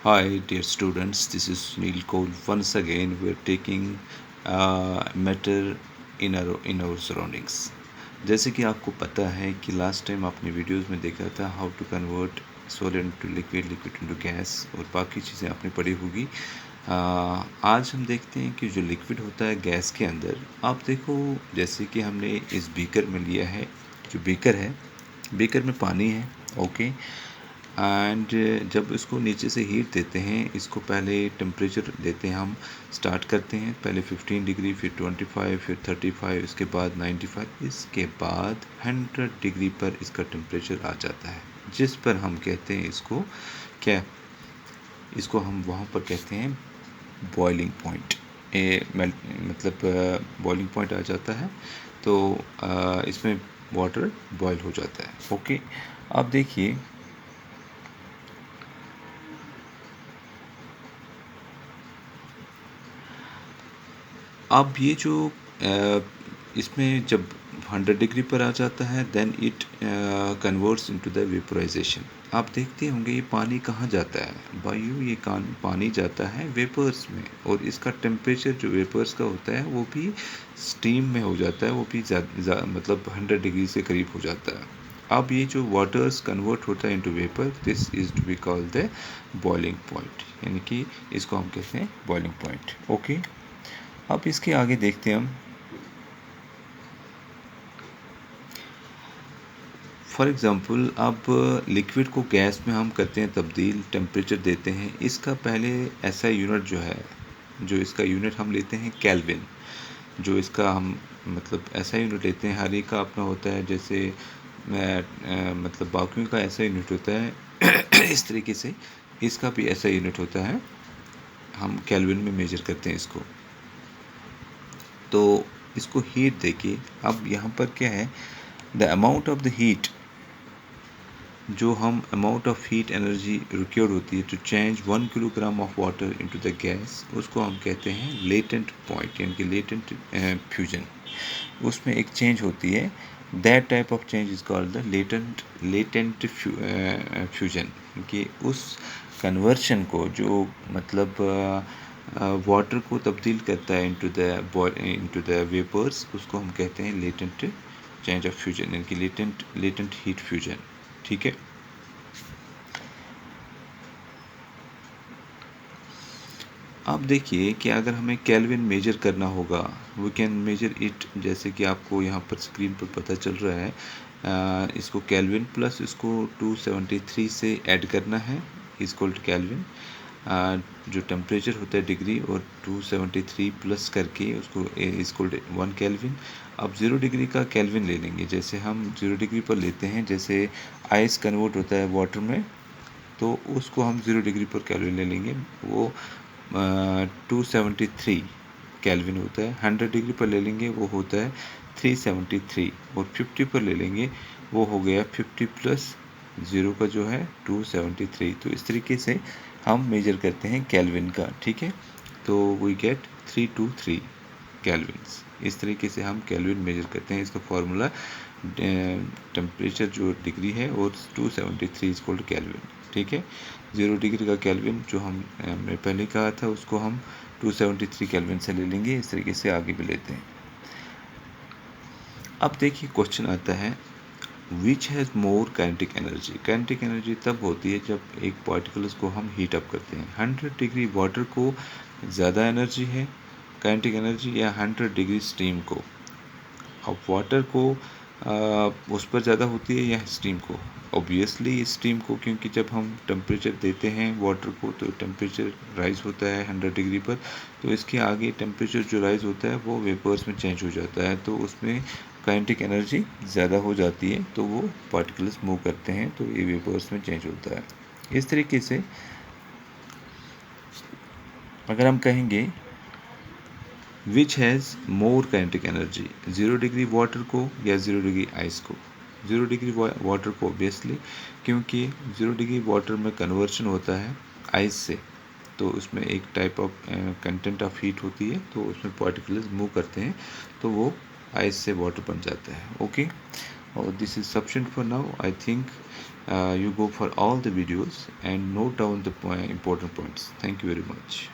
Hi, dear students. This is Sunil Kaul. Once again, we are taking matter in our surroundings. जैसे कि आपको पता है कि लास्ट टाइम आपने वीडियोस में देखा था how to convert solid into liquid, liquid into gas और बाकी चीज़ें आपने पढ़ी होगी। आज हम देखते हैं कि जो लिक्विड होता है गैस के अंदर, आप देखो जैसे कि हमने इस बीकर में लिया है, जो बीकर है, बीकर में पानी है, ओके। एंड जब इसको नीचे से हीट देते हैं, इसको पहले टेम्परेचर देते हैं, हम स्टार्ट करते हैं पहले 15 डिग्री, फिर 25, फिर 35, इसके बाद 95, इसके बाद 100 डिग्री पर इसका टेम्परेचर आ जाता है, जिस पर हम कहते हैं इसको क्या, इसको हम वहाँ पर कहते हैं बॉइलिंग पॉइंट। मतलब बॉइलिंग पॉइंट आ जाता है, तो इसमें वाटर बॉयल हो जाता है, ओके। अब देखिए, अब ये जो इसमें जब 100 डिग्री पर आ जाता है, then it converts into the vaporization. आप देखते होंगे ये पानी कहाँ जाता है, वायु, ये पानी जाता है वेपर्स में, और इसका टेम्परेचर जो वेपर्स का होता है वो भी स्टीम में हो जाता है, वो भी मतलब 100 डिग्री से करीब हो जाता है। अब ये जो वाटर्स कन्वर्ट होता है into vapour, this is to be called the boiling point, यानी कि इसको हम कहते हैं बॉइलिंग पॉइंट, ओके। अब इसके आगे देखते हैं हम, फॉर एग्ज़ाम्पल अब लिक्विड को गैस में हम करते हैं तब्दील, टेम्परेचर देते हैं। इसका पहले एसआई यूनिट जो है, जो इसका यूनिट हम लेते हैं केल्विन, जो इसका हम मतलब एसआई यूनिट लेते हैं, हर एक का अपना होता है, जैसे मतलब बाकियों का ऐसा यूनिट होता है इस तरीके से इसका भी ऐसा यूनिट होता है, हम केल्विन में मेजर करते हैं इसको। तो इसको हीट देखिए, अब यहाँ पर क्या है, the amount of the heat, जो हम amount of heat energy required होती है to change 1 kilogram of water into the gas, उसको हम कहते हैं लेटेंट पॉइंट, यानी कि लेटेंट फ्यूजन। उसमें एक चेंज होती है, that type of change is called the latent fusion, कि उस कन्वर्शन को जो मतलब वाटर को तब्दील करता है इनटू द वेपर्स, उसको हम कहते हैं लेटेंट चेंज ऑफ फ्यूजन, यानी कि लेटेंट हीट फ्यूजन, ठीक है। अब देखिए कि अगर हमें केल्विन मेजर करना होगा, वी कैन मेजर इट, जैसे कि आपको यहाँ पर स्क्रीन पर पता चल रहा है, इसको केल्विन प्लस इसको 273 से ऐड करना है, इज कॉल्ड केल्विन। जो टेम्परेचर होता है डिग्री, और 273 प्लस करके उसको इज कॉल्ड 1 केल्विन। अब 0 डिग्री का केल्विन ले लेंगे, जैसे हम 0 डिग्री पर लेते हैं, जैसे आइस कन्वर्ट होता है वाटर में, तो उसको हम 0 डिग्री पर केल्विन ले लेंगे, वो 273 केल्विन होता है। 100 डिग्री पर ले लेंगे, वो होता है 373, और 50 पर ले लेंगे, वो हो गया 50 प्लस 0 का जो है 273। तो इस तरीके से हम मेजर करते हैं केल्विन का, ठीक है। तो वी गेट 323 केल्विन्स। इस तरीके से हम केल्विन मेजर करते हैं। इसका फॉर्मूला टेम्परेचर जो डिग्री है और 273 इज कॉल्ड केल्विन, ठीक है। 0 डिग्री का केल्विन जो हमने पहले कहा था, उसको हम 273 केल्विन से ले लेंगे। इस तरीके से आगे भी लेते हैं। अब देखिए क्वेश्चन आता है, which has more kinetic energy. Kinetic energy तब होती है जब एक पार्टिकल्स को हम हीट अप करते हैं। 100 डिग्री वाटर को ज़्यादा एनर्जी है काइनेटिक एनर्जी, या 100 डिग्री स्टीम को। अब वाटर को उस पर ज़्यादा होती है या स्टीम को? ऑब्वियसली स्टीम को, क्योंकि जब हम टेम्परेचर देते हैं वाटर को तो टेम्परेचर राइज होता है 100 डिग्री पर, तो इसके आगे टेम्परेचर जो राइज होता है वो वेपर्स में चेंज हो जाता है, तो उसमें काइनेटिक एनर्जी ज़्यादा हो जाती है, तो वो पार्टिकल्स मूव करते हैं, तो ये वेपर्स में चेंज होता है। इस तरीके से अगर हम कहेंगे which has more kinetic energy, 0 degree water को या 0 डिग्री आइस को? 0 डिग्री वाटर को ऑब्वियसली, क्योंकि 0 डिग्री वाटर में कन्वर्शन होता है आइस से, तो उसमें एक type of content of heat होती है, तो उसमें पार्टिकल्स मूव करते हैं, तो वो आइस से वाटर बन जाता है, ओके। और this is sufficient for now, I think You go for all the videos and note down the important points. Thank you very much.